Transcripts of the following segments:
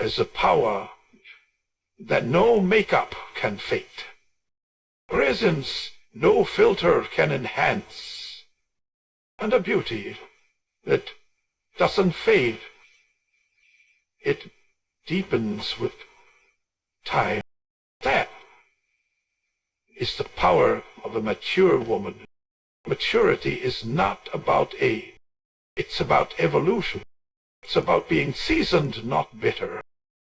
is a power that no makeup can fake. Presence no filter can enhance. And a beauty that doesn't fade. It deepens with time. That is the power of a mature woman. Maturity is not about age. It's about evolution. It's about being seasoned, not bitter.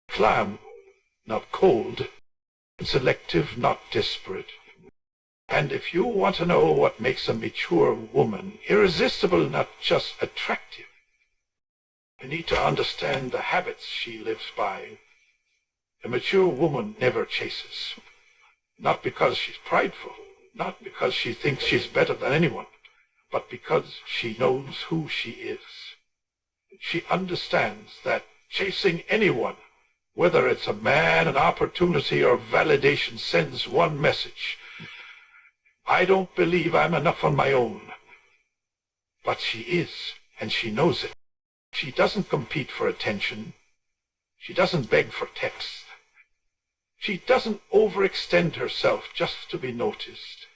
Calm, not cold. Selective, not desperate. And if you want to know what makes a mature woman irresistible, not just attractive, you need to understand the habits she lives by. A mature woman never chases. Not because she's prideful, not because she thinks she's better than anyone, but because she knows who she is. She understands that chasing anyone, whether it's a man, an opportunity, or validation, sends one message. I don't believe I'm enough on my own. But she is, and she knows it. She doesn't compete for attention. She doesn't beg for text. She doesn't overextend herself just to be noticed.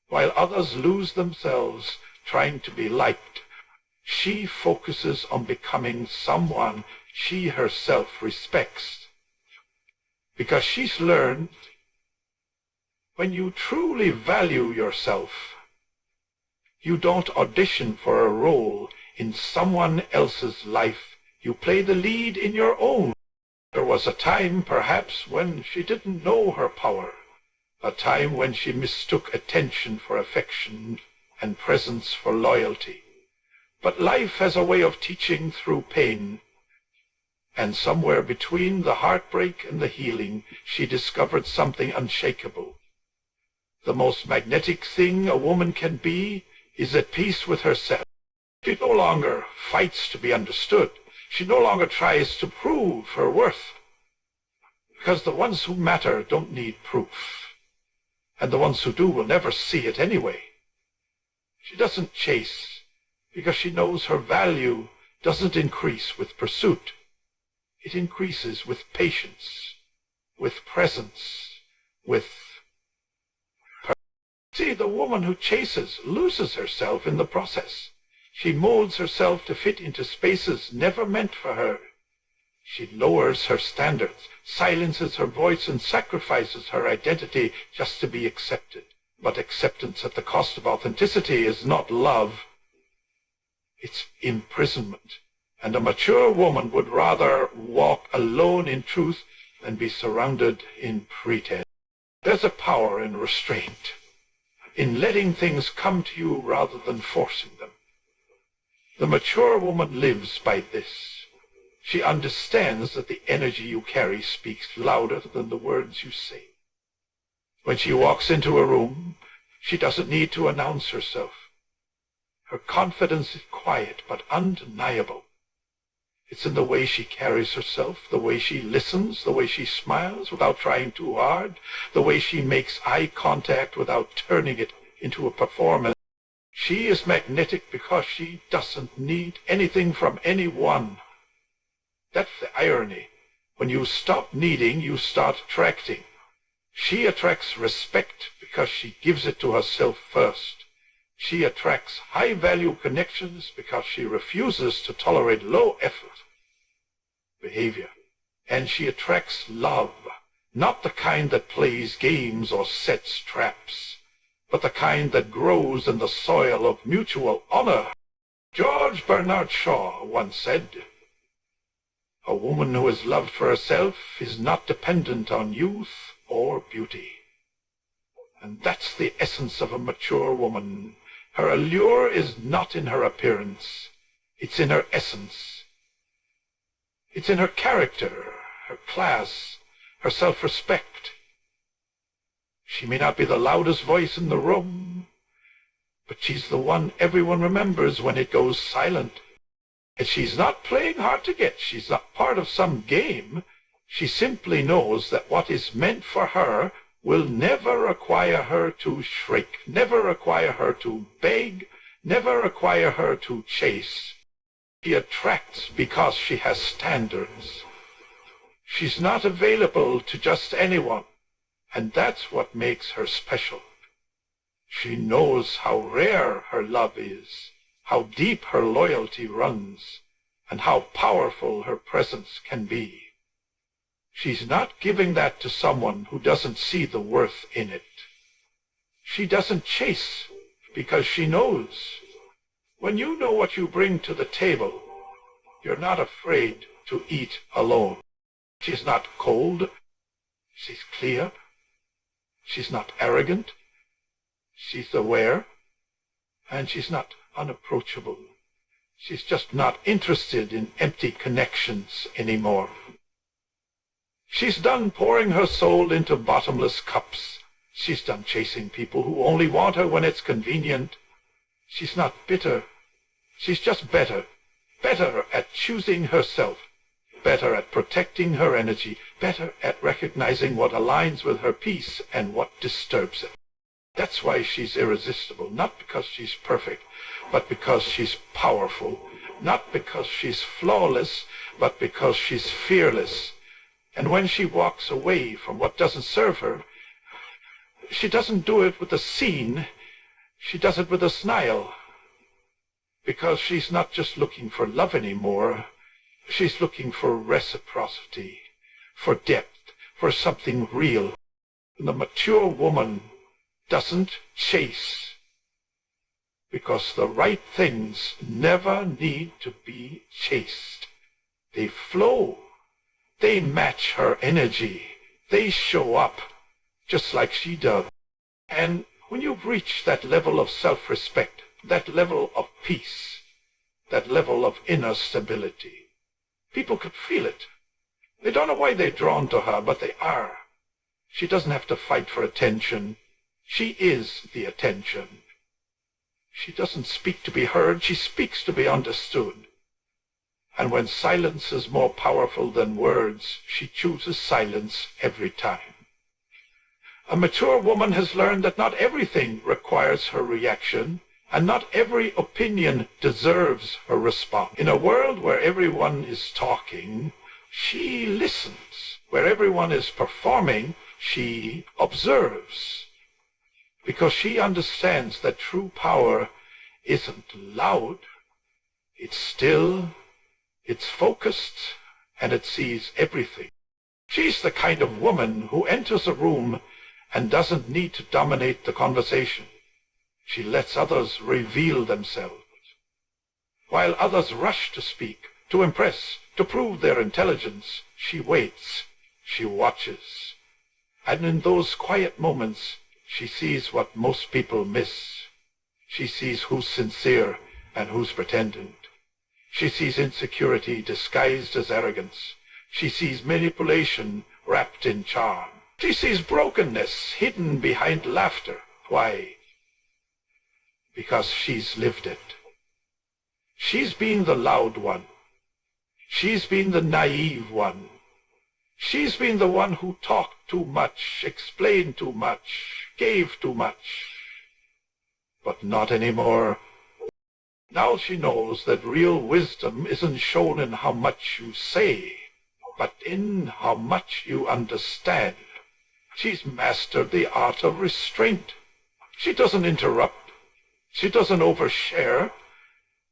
While others lose themselves trying to be liked, she focuses on becoming someone she herself respects. Because she's learned, when you truly value yourself, you don't audition for a role in someone else's life. You play the lead in your own. There was a time, perhaps, when she didn't know her power, a time when she mistook attention for affection and presence for loyalty. But life has a way of teaching through pain, and somewhere between the heartbreak and the healing, she discovered something unshakable. The most magnetic thing a woman can be is at peace with herself. She no longer fights to be understood. She no longer tries to prove her worth. Because the ones who matter don't need proof. And the ones who do will never see it anyway. She doesn't chase because she knows her value doesn't increase with pursuit. It increases with patience, with presence, with... See, the woman who chases loses herself in the process. She molds herself to fit into spaces never meant for her. She lowers her standards, silences her voice, and sacrifices her identity just to be accepted. But acceptance at the cost of authenticity is not love. It's imprisonment. And a mature woman would rather walk alone in truth than be surrounded in pretense. There's a power in restraint, in letting things come to you rather than forcing them. The mature woman lives by this. She understands that the energy you carry speaks louder than the words you say. When she walks into a room, she doesn't need to announce herself. Her confidence is quiet but undeniable. It's in the way she carries herself, the way she listens, the way she smiles without trying too hard, the way she makes eye contact without turning it into a performance. She is magnetic because she doesn't need anything from anyone. That's the irony. When you stop needing, you start attracting. She attracts respect because she gives it to herself first. She attracts high-value connections because she refuses to tolerate low-effort behavior. And she attracts love, not the kind that plays games or sets traps, but the kind that grows in the soil of mutual honor. George Bernard Shaw once said, "A woman who is loved for herself is not dependent on youth or beauty." And that's the essence of a mature woman. Her allure is not in her appearance. It's in her essence. It's in her character, her class, her self-respect. She may not be the loudest voice in the room, but she's the one everyone remembers when it goes silent. And she's not playing hard to get. She's not part of some game. She simply knows that what is meant for her will never require her to shrink, never require her to beg, never require her to chase. She attracts because she has standards. She's not available to just anyone, and that's what makes her special. She knows how rare her love is, how deep her loyalty runs, and how powerful her presence can be. She's not giving that to someone who doesn't see the worth in it. She doesn't chase because she knows. When you know what you bring to the table, you're not afraid to eat alone. She's not cold. She's clear. She's not arrogant. She's aware. And she's not unapproachable. She's just not interested in empty connections anymore. She's done pouring her soul into bottomless cups. She's done chasing people who only want her when it's convenient. She's not bitter. She's just better. Better at choosing herself. Better at protecting her energy. Better at recognizing what aligns with her peace and what disturbs it. That's why she's irresistible. Not because she's perfect, but because she's powerful. Not because she's flawless, but because she's fearless. And when she walks away from what doesn't serve her, she doesn't do it with a scene. She does it with a smile. Because she's not just looking for love anymore. She's looking for reciprocity, for depth, for something real. And the mature woman doesn't chase. Because the right things never need to be chased. They flow. They match her energy. They show up just like she does. And when you've reached that level of self-respect, that level of peace, that level of inner stability, people could feel it. They don't know why they're drawn to her, but they are. She doesn't have to fight for attention. She is the attention. She doesn't speak to be heard. She speaks to be understood. And when silence is more powerful than words, she chooses silence every time. A mature woman has learned that not everything requires her reaction, and not every opinion deserves her response. In a world where everyone is talking, she listens. Where everyone is performing, she observes. Because she understands that true power isn't loud. It's still, it's focused, and it sees everything. She's the kind of woman who enters a room and doesn't need to dominate the conversation. She lets others reveal themselves. While others rush to speak, to impress, to prove their intelligence, she waits, she watches. And in those quiet moments, she sees what most people miss. She sees who's sincere and who's pretending. She sees insecurity disguised as arrogance. She sees manipulation wrapped in charm. She sees brokenness hidden behind laughter. Why? Because she's lived it. She's been the loud one. She's been the naive one. She's been the one who talked too much, explained too much, gave too much. But not anymore. Now she knows that real wisdom isn't shown in how much you say, but in how much you understand. She's mastered the art of restraint. She doesn't interrupt. She doesn't overshare.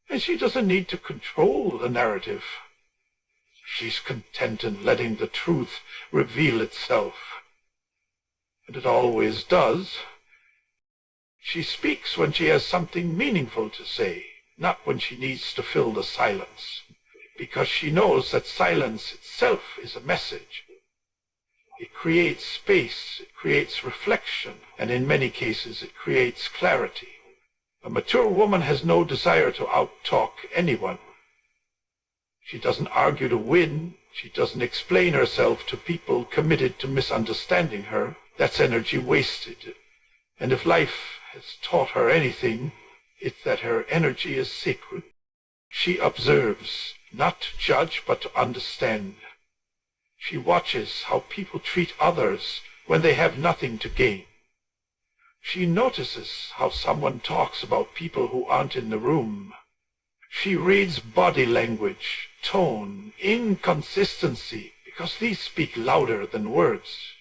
And she doesn't need to control the narrative. She's content in letting the truth reveal itself. And it always does. She speaks when she has something meaningful to say, not when she needs to fill the silence. Because she knows that silence itself is a message. It creates space, it creates reflection, and in many cases it creates clarity. A mature woman has no desire to out-talk anyone. She doesn't argue to win. She doesn't explain herself to people committed to misunderstanding her. That's energy wasted. And if life has taught her anything, it's that her energy is sacred. She observes, not to judge, but to understand. She watches how people treat others when they have nothing to gain. She notices how someone talks about people who aren't in the room. She reads body language, tone, inconsistency, because these speak louder than words.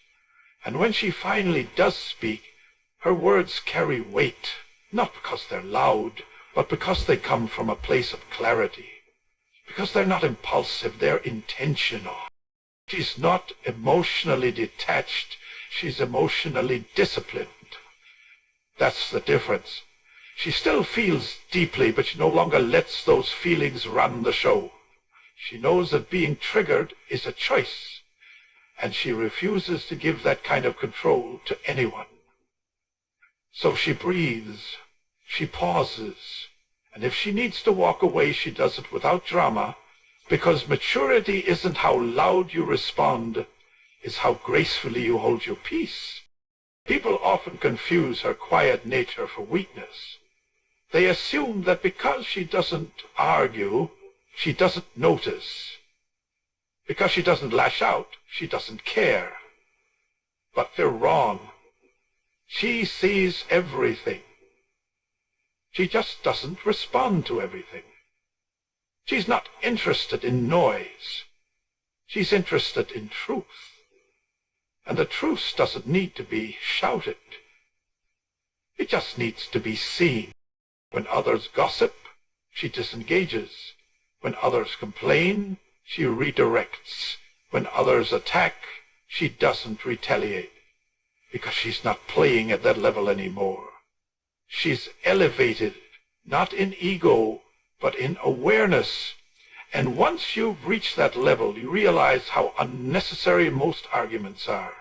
And when she finally does speak, her words carry weight, not because they're loud, but because they come from a place of clarity. Because they're not impulsive, they're intentional. She's not emotionally detached, she's emotionally disciplined. That's the difference. She still feels deeply, but she no longer lets those feelings run the show. She knows that being triggered is a choice, and she refuses to give that kind of control to anyone. So she breathes, she pauses, and if she needs to walk away, she does it without drama, because maturity isn't how loud you respond, it's how gracefully you hold your peace. People often confuse her quiet nature for weakness. They assume that because she doesn't argue, she doesn't notice. Because she doesn't lash out, she doesn't care. But they're wrong. She sees everything. She just doesn't respond to everything. She's not interested in noise. She's interested in truth. And the truth doesn't need to be shouted. It just needs to be seen. When others gossip, she disengages. When others complain, she redirects. When others attack, she doesn't retaliate. Because she's not playing at that level anymore. She's elevated, not in ego, but in awareness. And once you've reached that level, you realize how unnecessary most arguments are,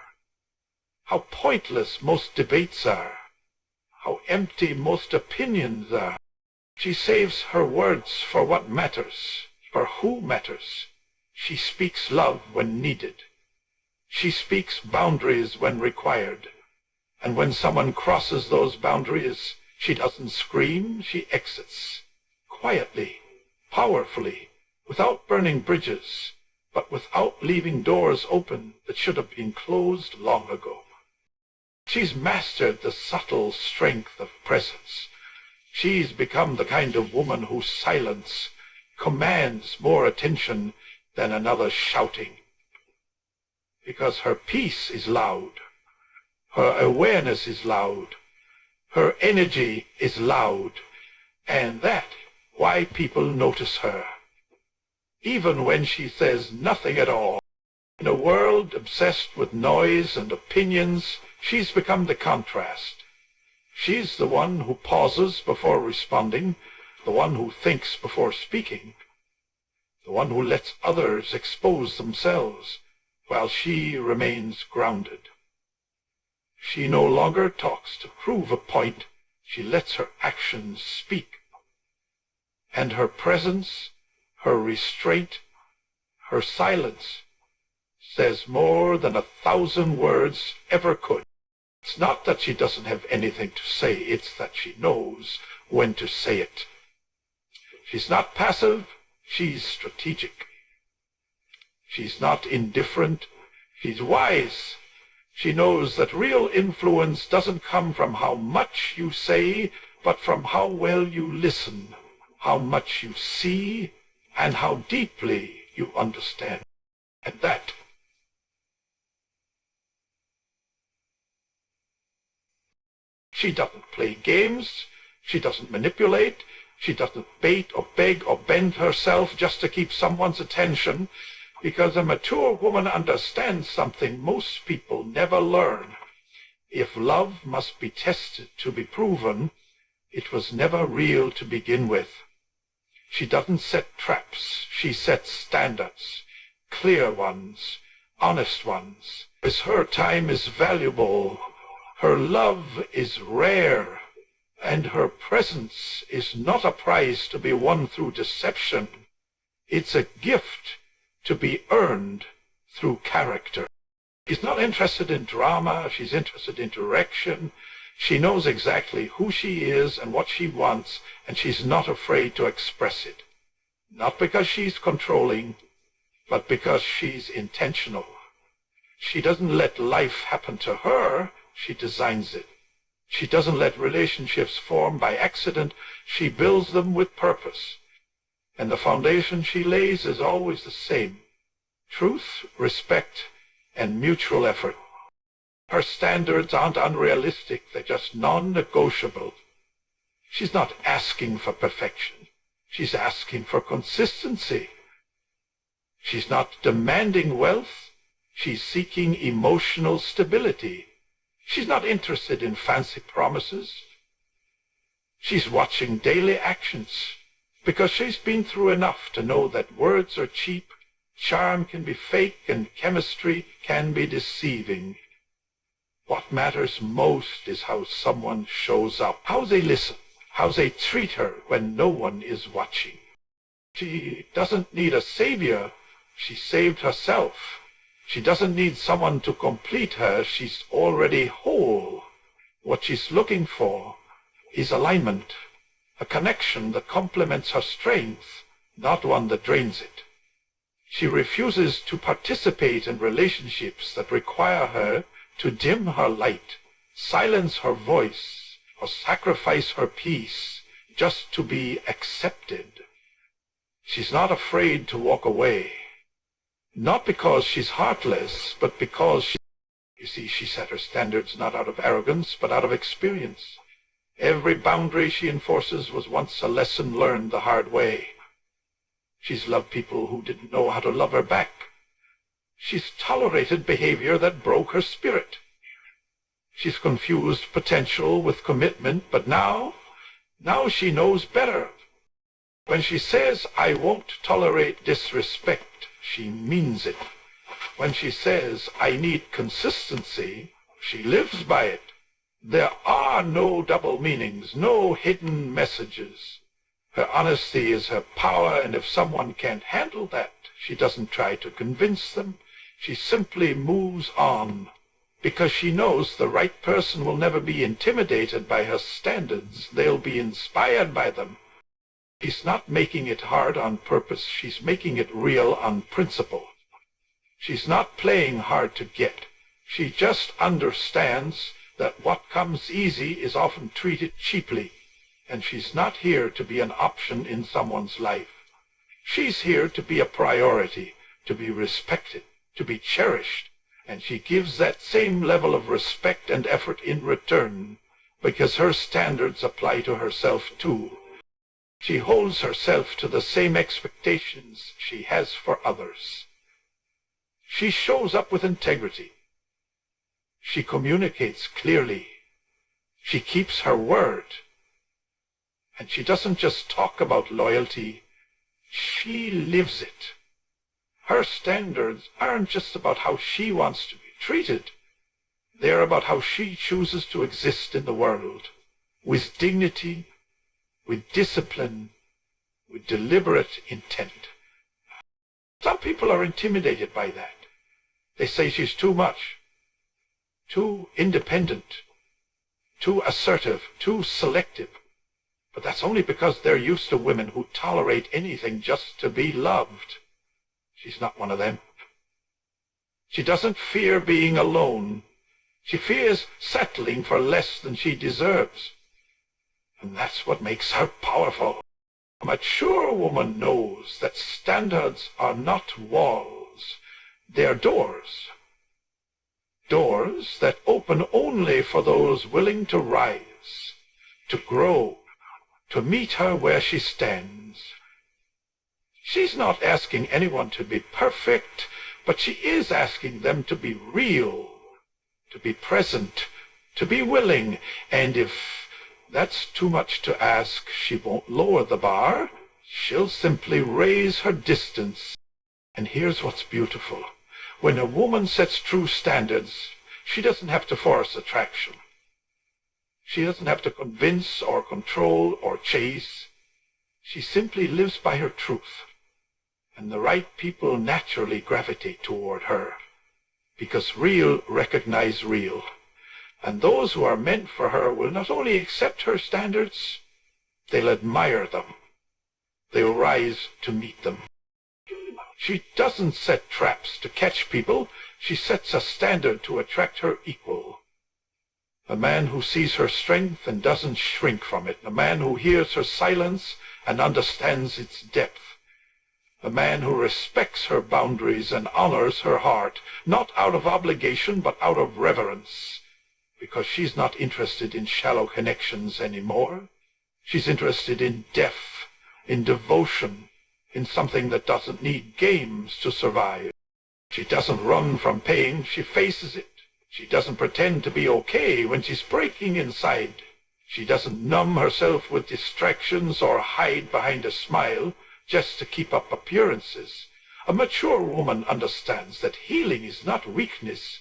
how pointless most debates are, how empty most opinions are. She saves her words for what matters, for who matters. She speaks love when needed. She speaks boundaries when required. And when someone crosses those boundaries, she doesn't scream, she exits. Quietly, powerfully, without burning bridges, but without leaving doors open that should have been closed long ago. She's mastered the subtle strength of presence. She's become the kind of woman whose silence commands more attention than another's shouting. Because her peace is loud, her awareness is loud, her energy is loud, and that's why people notice her. Even when she says nothing at all. In a world obsessed with noise and opinions, she's become the contrast. She's the one who pauses before responding, the one who thinks before speaking, the one who lets others expose themselves, while she remains grounded. She no longer talks to prove a point, she lets her actions speak. And her presence, her restraint, her silence says more than 1,000 words ever could. It's not that she doesn't have anything to say, it's that she knows when to say it. She's not passive, she's strategic. She's not indifferent, she's wise. She knows that real influence doesn't come from how much you say, but from how well you listen, how much you see, and how deeply you understand. And that she doesn't play games, she doesn't manipulate, she doesn't bait or beg or bend herself just to keep someone's attention, because a mature woman understands something most people never learn. If love must be tested to be proven, it was never real to begin with. She doesn't set traps, she sets standards, clear ones, honest ones. Because her time is valuable, her love is rare, and her presence is not a prize to be won through deception. It's a gift to be earned through character. She's not interested in drama, she's interested in direction. She knows exactly who she is and what she wants, and she's not afraid to express it. Not because she's controlling, but because she's intentional. She doesn't let life happen to her, she designs it. She doesn't let relationships form by accident, she builds them with purpose. And the foundation she lays is always the same: truth, respect, and mutual effort. Her standards aren't unrealistic, they're just non-negotiable. She's not asking for perfection. She's asking for consistency. She's not demanding wealth. She's seeking emotional stability. She's not interested in fancy promises. She's watching daily actions because she's been through enough to know that words are cheap, charm can be fake, and chemistry can be deceiving. What matters most is how someone shows up, how they listen, how they treat her when no one is watching. She doesn't need a savior. She saved herself. She doesn't need someone to complete her. She's already whole. What she's looking for is alignment, a connection that complements her strength, not one that drains it. She refuses to participate in relationships that require her to dim her light, silence her voice, or sacrifice her peace just to be accepted. She's not afraid to walk away, not because she's heartless, but because she set her standards not out of arrogance, but out of experience. Every boundary she enforces was once a lesson learned the hard way. She's loved people who didn't know how to love her back. She's tolerated behavior that broke her spirit. She's confused potential with commitment, but now she knows better. When she says, "I won't tolerate disrespect," she means it. When she says, "I need consistency," she lives by it. There are no double meanings, no hidden messages. Her honesty is her power, and if someone can't handle that, she doesn't try to convince them. She simply moves on, because she knows the right person will never be intimidated by her standards. They'll be inspired by them. She's not making it hard on purpose. She's making it real on principle. She's not playing hard to get. She just understands that what comes easy is often treated cheaply, and she's not here to be an option in someone's life. She's here to be a priority, to be respected, to be cherished, and she gives that same level of respect and effort in return, because her standards apply to herself too. She holds herself to the same expectations she has for others. She shows up with integrity. She communicates clearly. She keeps her word. And she doesn't just talk about loyalty, she lives it. Her standards aren't just about how she wants to be treated. They're about how she chooses to exist in the world, with dignity, with discipline, with deliberate intent. Some people are intimidated by that. They say she's too much, too independent, too assertive, too selective. But that's only because they're used to women who tolerate anything just to be loved. She's not one of them. She doesn't fear being alone. She fears settling for less than she deserves. And that's what makes her powerful. A mature woman knows that standards are not walls. They're doors. Doors that open only for those willing to rise, to grow, to meet her where she stands. She's not asking anyone to be perfect, but she is asking them to be real, to be present, to be willing. And if that's too much to ask, she won't lower the bar. She'll simply raise her distance. And here's what's beautiful. When a woman sets true standards, she doesn't have to force attraction. She doesn't have to convince or control or chase. She simply lives by her truth. And the right people naturally gravitate toward her, because real recognize real. And those who are meant for her will not only accept her standards, they'll admire them. They'll rise to meet them. She doesn't set traps to catch people. She sets a standard to attract her equal. A man who sees her strength and doesn't shrink from it. A man who hears her silence and understands its depth. A man who respects her boundaries and honors her heart, not out of obligation but out of reverence. Because she's not interested in shallow connections anymore. She's interested in depth, in devotion, in something that doesn't need games to survive. She doesn't run from pain, she faces it. She doesn't pretend to be okay when she's breaking inside. She doesn't numb herself with distractions or hide behind a smile just to keep up appearances. A mature woman understands that healing is not weakness.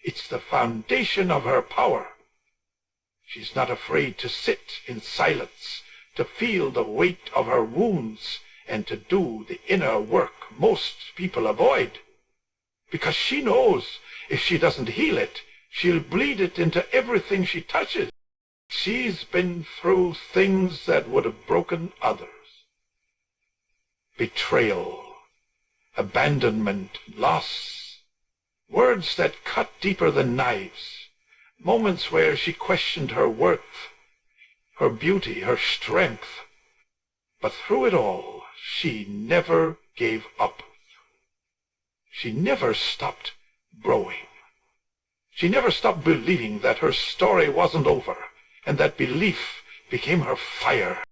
It's the foundation of her power. She's not afraid to sit in silence, to feel the weight of her wounds, and to do the inner work most people avoid. Because she knows if she doesn't heal it, she'll bleed it into everything she touches. She's been through things that would have broken others. Betrayal, abandonment, loss. Words that cut deeper than knives. Moments where she questioned her worth, her beauty, her strength. But through it all, she never gave up. She never stopped growing. She never stopped believing that her story wasn't over, and that belief became her fire.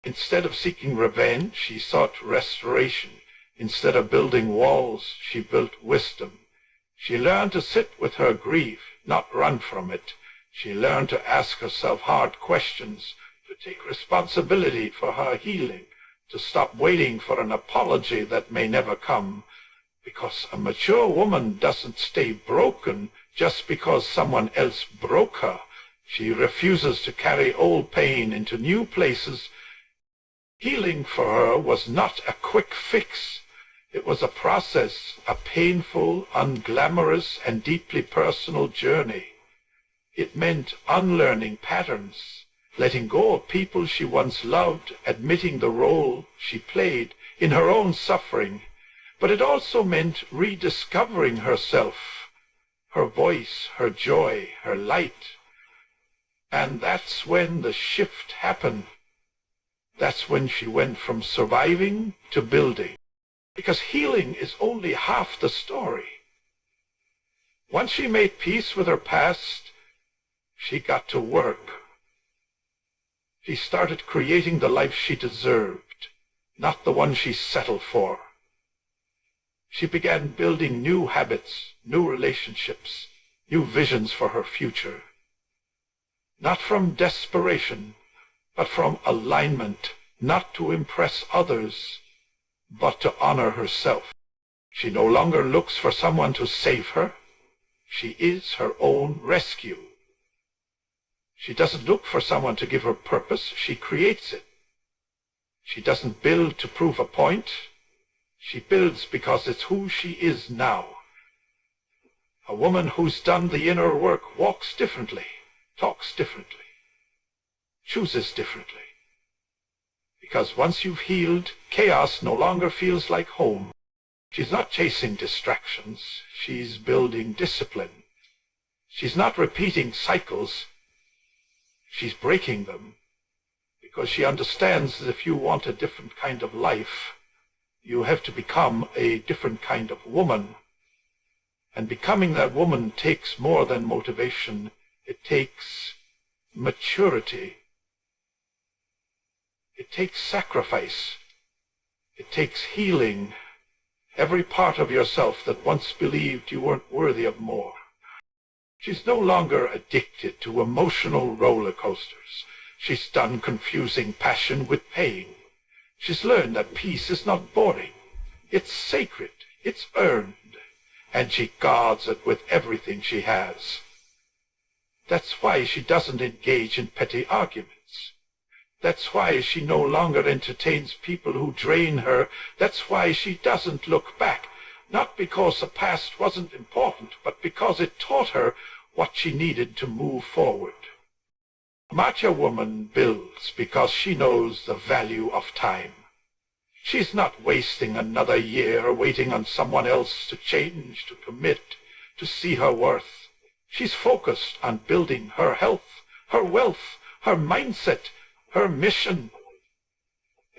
Instead of seeking revenge, she sought restoration. Instead of building walls, she built wisdom. She learned to sit with her grief, not run from it. She learned to ask herself hard questions, to take responsibility for her healing, to stop waiting for an apology that may never come. Because a mature woman doesn't stay broken just because someone else broke her. She refuses to carry old pain into new places. Healing for her was not a quick fix. It was a process, a painful, unglamorous, and deeply personal journey. It meant unlearning patterns, letting go of people she once loved, admitting the role she played in her own suffering. But it also meant rediscovering herself, her voice, her joy, her light. And that's when the shift happened. That's when she went from surviving to building. Because healing is only half the story. Once she made peace with her past, she got to work. She started creating the life she deserved, not the one she settled for. She began building new habits, new relationships, new visions for her future. Not from desperation, but from alignment, not to impress others, but to honor herself. She no longer looks for someone to save her. She is her own rescue. She doesn't look for someone to give her purpose. She creates it. She doesn't build to prove a point. She builds because it's who she is now. A woman who's done the inner work walks differently, talks differently, chooses differently. Because once you've healed, chaos no longer feels like home. She's not chasing distractions. She's building discipline. She's not repeating cycles. She's breaking them. Because she understands that if you want a different kind of life, you have to become a different kind of woman. And becoming that woman takes more than motivation. It takes maturity. It takes sacrifice. It takes healing. Every part of yourself that once believed you weren't worthy of more. She's no longer addicted to emotional roller coasters. She's done confusing passion with pain. She's learned that peace is not boring. It's sacred. It's earned. And she guards it with everything she has. That's why she doesn't engage in petty arguments. That's why she no longer entertains people who drain her. That's why she doesn't look back. Not because the past wasn't important, but because it taught her what she needed to move forward. A mature woman builds because she knows the value of time. She's not wasting another year waiting on someone else to change, to commit, to see her worth. She's focused on building her health, her wealth, her mindset, her mission.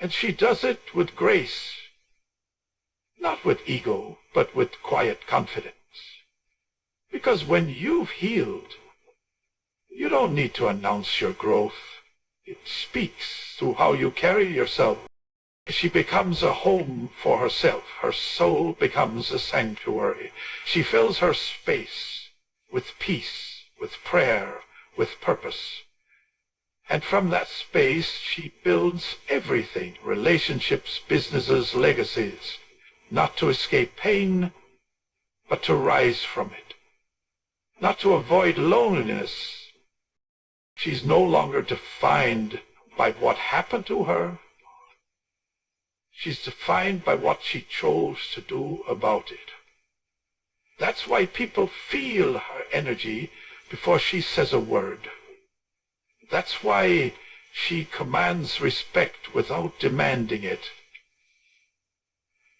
And she does it with grace. not with ego, but with quiet confidence. Because when you've healed, you don't need to announce your growth. It speaks through how you carry yourself. She becomes a home for herself. Her soul becomes a sanctuary. She fills her space with peace, with prayer, with purpose. And from that space, she builds everything, relationships, businesses, legacies, not to escape pain, but to rise from it, not to avoid loneliness. She's no longer defined by what happened to her. She's defined by what she chose to do about it. That's why people feel her energy before she says a word. That's why she commands respect without demanding it.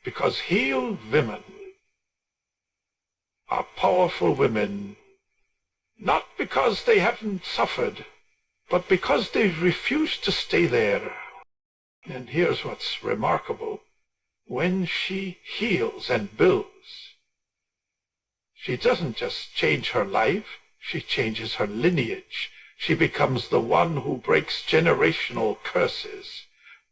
Because healed women are powerful women, not because they haven't suffered, but because they've refused to stay there. And here's what's remarkable. When she heals and builds, she doesn't just change her life, she changes her lineage. She becomes the one who breaks generational curses,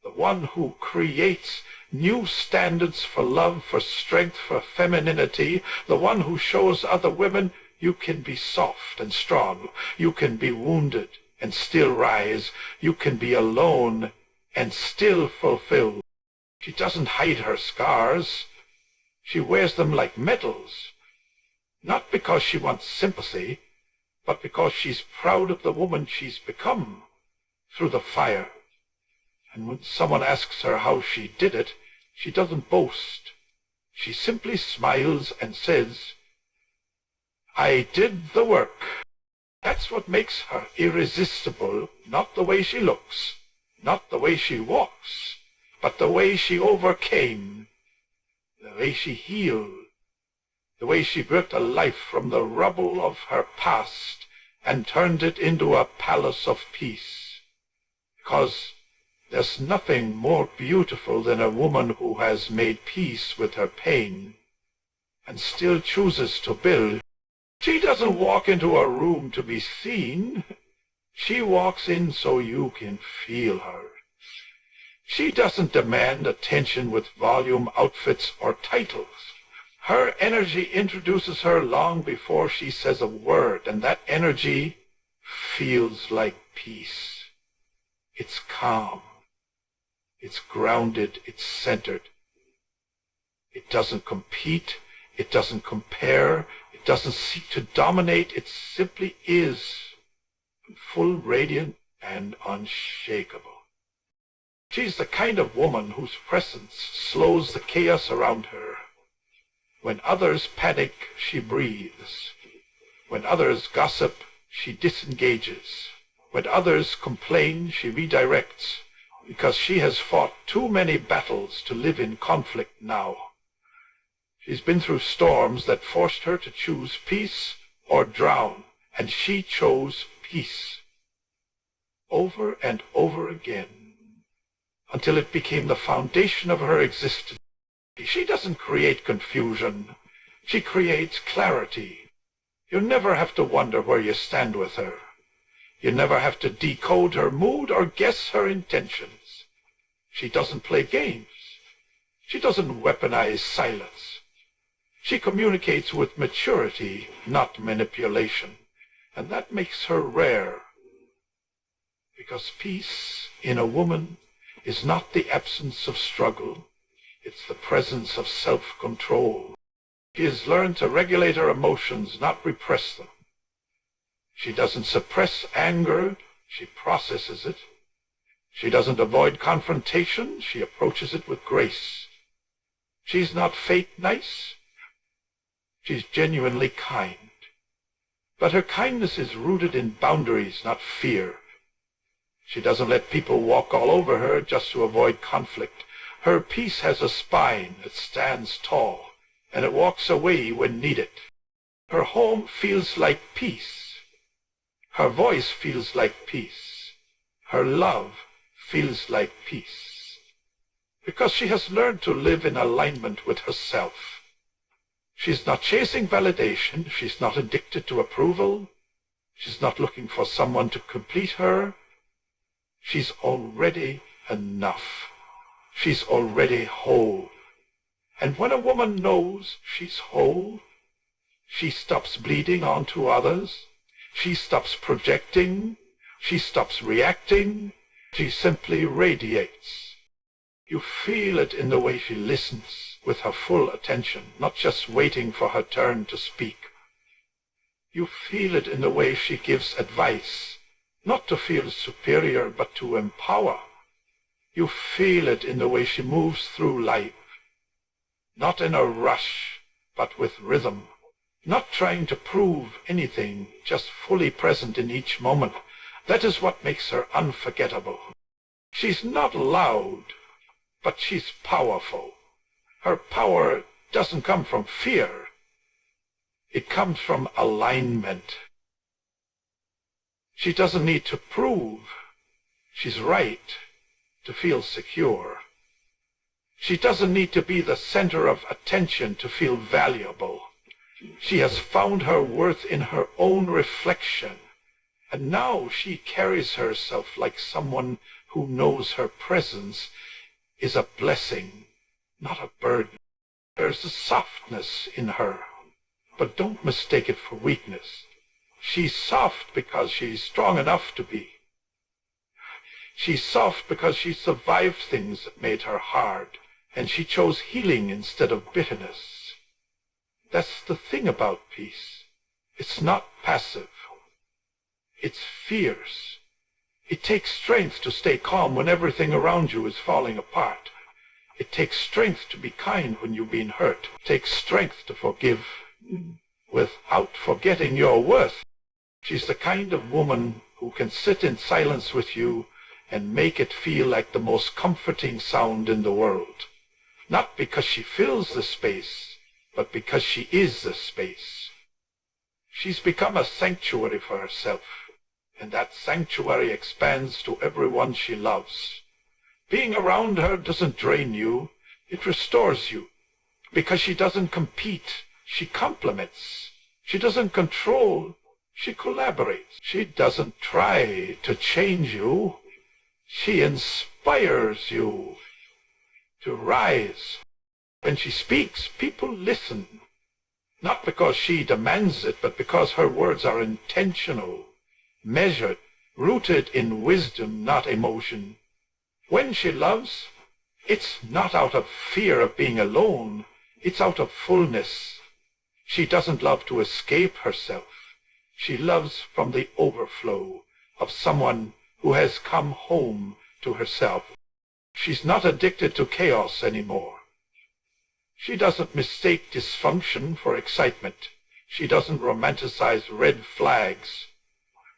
the one who creates new standards for love, for strength, for femininity, the one who shows other women you can be soft and strong, you can be wounded and still rise, you can be alone and still fulfilled. She doesn't hide her scars. She wears them like medals, not because she wants sympathy, but because she's proud of the woman she's become through the fire. And when someone asks her how she did it, she doesn't boast. She simply smiles and says, I did the work. That's what makes her irresistible, not the way she looks, not the way she walks, but the way she overcame, the way she healed, the way she built a life from the rubble of her past and turned it into a palace of peace. Because there's nothing more beautiful than a woman who has made peace with her pain and still chooses to build. She doesn't walk into a room to be seen. She walks in so you can feel her. She doesn't demand attention with volume, outfits, or titles. Her energy introduces her long before she says a word, and that energy feels like peace. It's calm. It's grounded. It's centered. It doesn't compete. It doesn't compare. It doesn't seek to dominate. It simply is, full, radiant, and unshakable. She's the kind of woman whose presence slows the chaos around her. When others panic, she breathes. When others gossip, she disengages. When others complain, she redirects, because she has fought too many battles to live in conflict now. She's been through storms that forced her to choose peace or drown, and she chose peace. Over and over again, until it became the foundation of her existence. She doesn't create confusion. She creates clarity. You never have to wonder where you stand with her. You never have to decode her mood or guess her intentions. She doesn't play games. She doesn't weaponize silence. She communicates with maturity, not manipulation. And that makes her rare. Because peace in a woman is not the absence of struggle. It's the presence of self-control. She has learned to regulate her emotions, not repress them. She doesn't suppress anger, she processes it. She doesn't avoid confrontation, she approaches it with grace. She's not fake nice, she's genuinely kind. But her kindness is rooted in boundaries, not fear. She doesn't let people walk all over her just to avoid conflict. Her peace has a spine that stands tall, and it walks away when needed. Her home feels like peace. Her voice feels like peace. Her love feels like peace. because she has learned to live in alignment with herself. She's not chasing validation. She's not addicted to approval. She's not looking for someone to complete her. She's already enough. She's already whole. And when a woman knows she's whole, she stops bleeding onto others. She stops projecting. She stops reacting. She simply radiates. You feel it in the way she listens with her full attention, not just waiting for her turn to speak. You feel it in the way she gives advice, not to feel superior, but to empower. You feel it in the way she moves through life, not in a rush, but with rhythm, not trying to prove anything, just fully present in each moment. That is what makes her unforgettable. She's not loud, but she's powerful. Her power doesn't come from fear. It comes from alignment. She doesn't need to prove she's right to feel secure. She doesn't need to be the center of attention to feel valuable. She has found her worth in her own reflection, and now she carries herself like someone who knows her presence is a blessing, not a burden. There's a softness in her, but don't mistake it for weakness. She's soft because she's strong enough to be. She's soft because she survived things that made her hard, and she chose healing instead of bitterness. That's the thing about peace. It's not passive. It's fierce. It takes strength to stay calm when everything around you is falling apart. It takes strength to be kind when you've been hurt. It takes strength to forgive without forgetting your worth. She's the kind of woman who can sit in silence with you and make it feel like the most comforting sound in the world. Not because she fills the space, but because she is the space. She's become a sanctuary for herself, and that sanctuary expands to everyone she loves. Being around her doesn't drain you, it restores you, because she doesn't compete, she complements. She doesn't control, she collaborates. She doesn't try to change you, she inspires you to rise. When she speaks, people listen, not because she demands it, but because her words are intentional, measured, rooted in wisdom, not emotion. When she loves, it's not out of fear of being alone, it's out of fullness. She doesn't love to escape herself. She loves from the overflow of someone who has come home to herself. She's not addicted to chaos anymore. She doesn't mistake dysfunction for excitement. She doesn't romanticize red flags.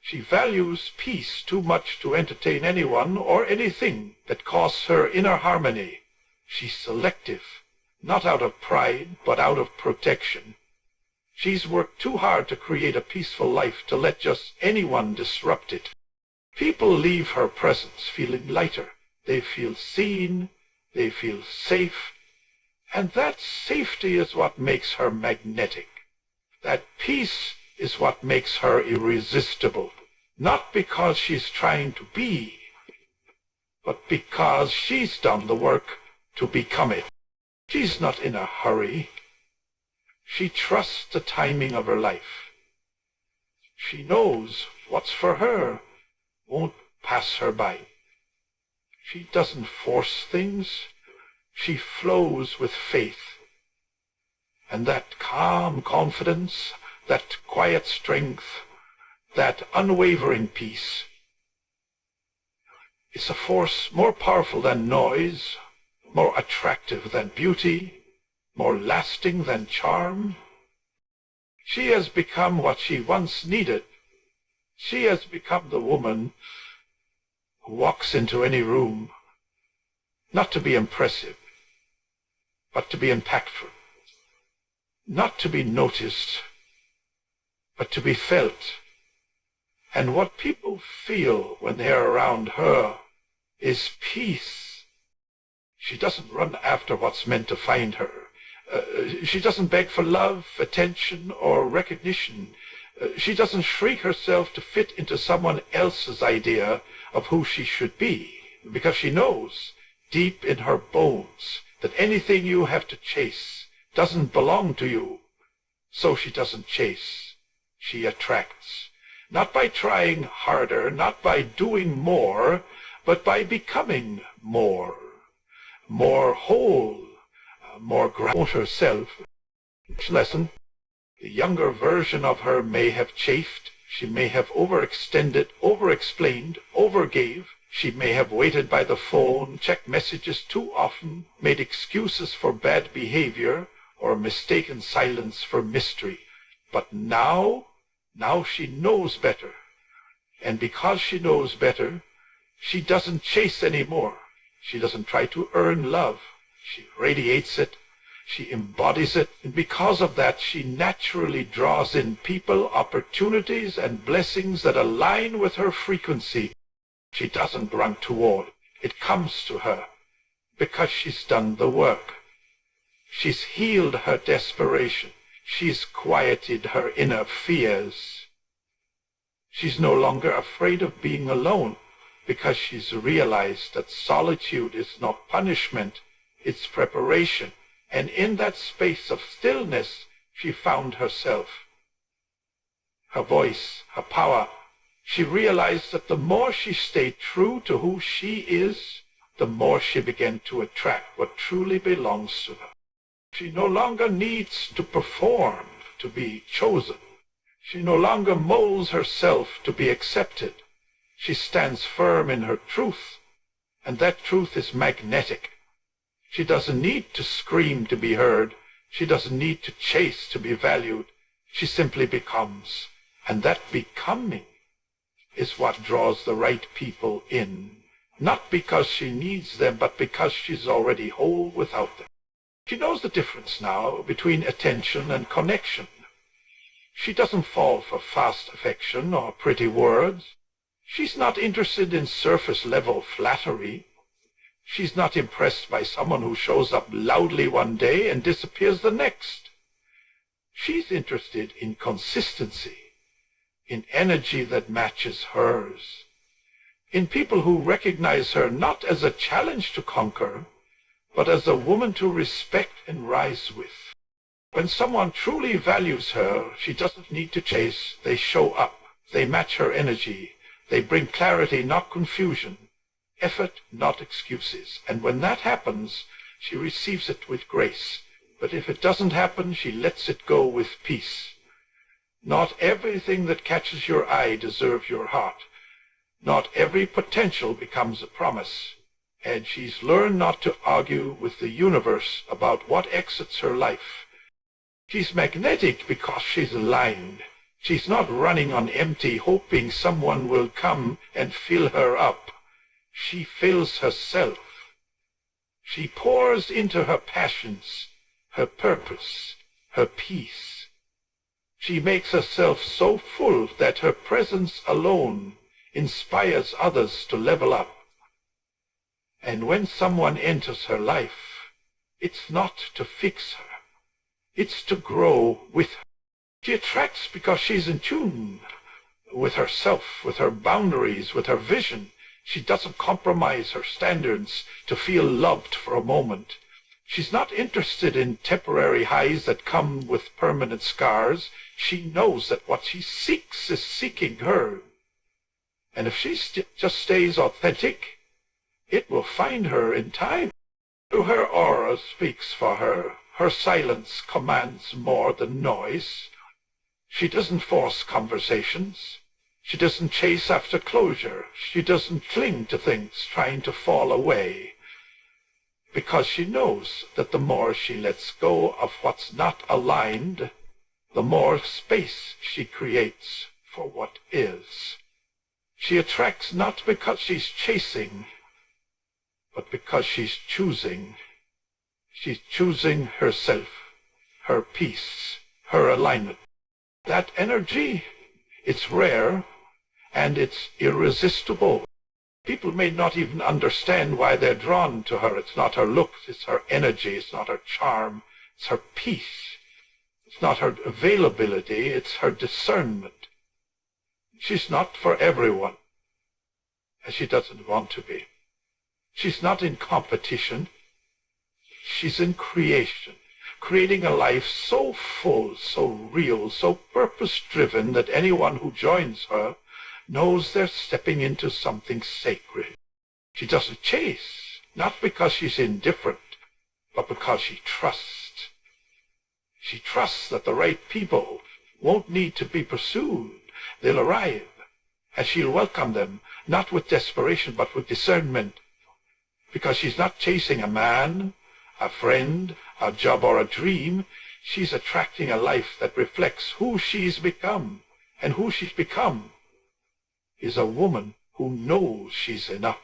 She values peace too much to entertain anyone or anything that costs her inner harmony. She's selective, not out of pride, but out of protection. She's worked too hard to create a peaceful life to let just anyone disrupt it. People leave her presence feeling lighter. They feel seen, they feel safe, and that safety is what makes her magnetic. That peace is what makes her irresistible, not because she's trying to be, but because she's done the work to become it. She's not in a hurry. She trusts the timing of her life. She knows what's for her won't pass her by. She doesn't force things. She flows with faith. And that calm confidence, that quiet strength, that unwavering peace is a force more powerful than noise, more attractive than beauty, more lasting than charm. She has become what she once needed. She has become the woman who walks into any room, not to be impressive, but to be impactful, not to be noticed, but to be felt. And what people feel when they are around her is peace. She doesn't run after what's meant to find her. She doesn't beg for love, attention, or recognition. She doesn't shrink herself to fit into someone else's idea of who she should be, because she knows, deep in her bones, that anything you have to chase doesn't belong to you. So she doesn't chase. She attracts. Not by trying harder, not by doing more, but by becoming more. More whole, more grounded herself. Each lesson, the younger version of her may have chafed. She may have overextended, overexplained, overgave. She may have waited by the phone, checked messages too often, made excuses for bad behavior, or mistaken silence for mystery. But now she knows better. And because she knows better, she doesn't chase anymore. She doesn't try to earn love. She radiates it. She embodies it. And because of that, she naturally draws in people, opportunities, and blessings that align with her frequency. She doesn't run toward. It comes to her because she's done the work. She's healed her desperation. She's quieted her inner fears. She's no longer afraid of being alone because she's realized that solitude is not punishment, it's preparation. And in that space of stillness, she found herself. Her voice, her power. She realized that the more she stayed true to who she is, the more she began to attract what truly belongs to her. She no longer needs to perform to be chosen. She no longer molds herself to be accepted. She stands firm in her truth, and that truth is magnetic. She doesn't need to scream to be heard. She doesn't need to chase to be valued. She simply becomes, and that becoming is what draws the right people in, not because she needs them, but because she's already whole without them. She knows the difference now between attention and connection. She doesn't fall for fast affection or pretty words. She's not interested in surface-level flattery. She's not impressed by someone who shows up loudly one day and disappears the next. She's interested in consistency, in energy that matches hers, in people who recognize her not as a challenge to conquer, but as a woman to respect and rise with. When someone truly values her, she doesn't need to chase. They show up. They match her energy. They bring clarity, not confusion. Effort, not excuses. And when that happens, she receives it with grace. But if it doesn't happen, she lets it go with peace. Not everything that catches your eye deserves your heart. Not every potential becomes a promise. And she's learned not to argue with the universe about what exits her life. She's magnetic because she's aligned. She's not running on empty, hoping someone will come and fill her up. She fills herself. She pours into her passions, her purpose, her peace. She makes herself so full that her presence alone inspires others to level up. And when someone enters her life, it's not to fix her. It's to grow with her. She attracts because she's in tune with herself, with her boundaries, with her vision. She doesn't compromise her standards to feel loved for a moment. She's not interested in temporary highs that come with permanent scars. She knows that what she seeks is seeking her. And if she just stays authentic, it will find her in time. Her aura speaks for her. Her silence commands more than noise. She doesn't force conversations. She doesn't chase after closure. She doesn't cling to things trying to fall away. Because she knows that the more she lets go of what's not aligned, the more space she creates for what is. She attracts not because she's chasing, but because she's choosing. She's choosing herself, her peace, her alignment. That energy, it's rare and it's irresistible. People may not even understand why they're drawn to her. It's not her looks, it's her energy, it's not her charm, it's her peace. It's not her availability, it's her discernment. She's not for everyone, and she doesn't want to be. She's not in competition. She's in creation, creating a life so full, so real, so purpose-driven that anyone who joins her knows they're stepping into something sacred. She doesn't chase, not because she's indifferent, but because she trusts. She trusts that the right people won't need to be pursued. They'll arrive, and she'll welcome them, not with desperation, but with discernment, because she's not chasing a man, a friend, a job, or a dream. She's attracting a life that reflects who she's become, and who she's become is a woman who knows she's enough,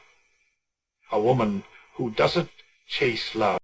a woman who doesn't chase love.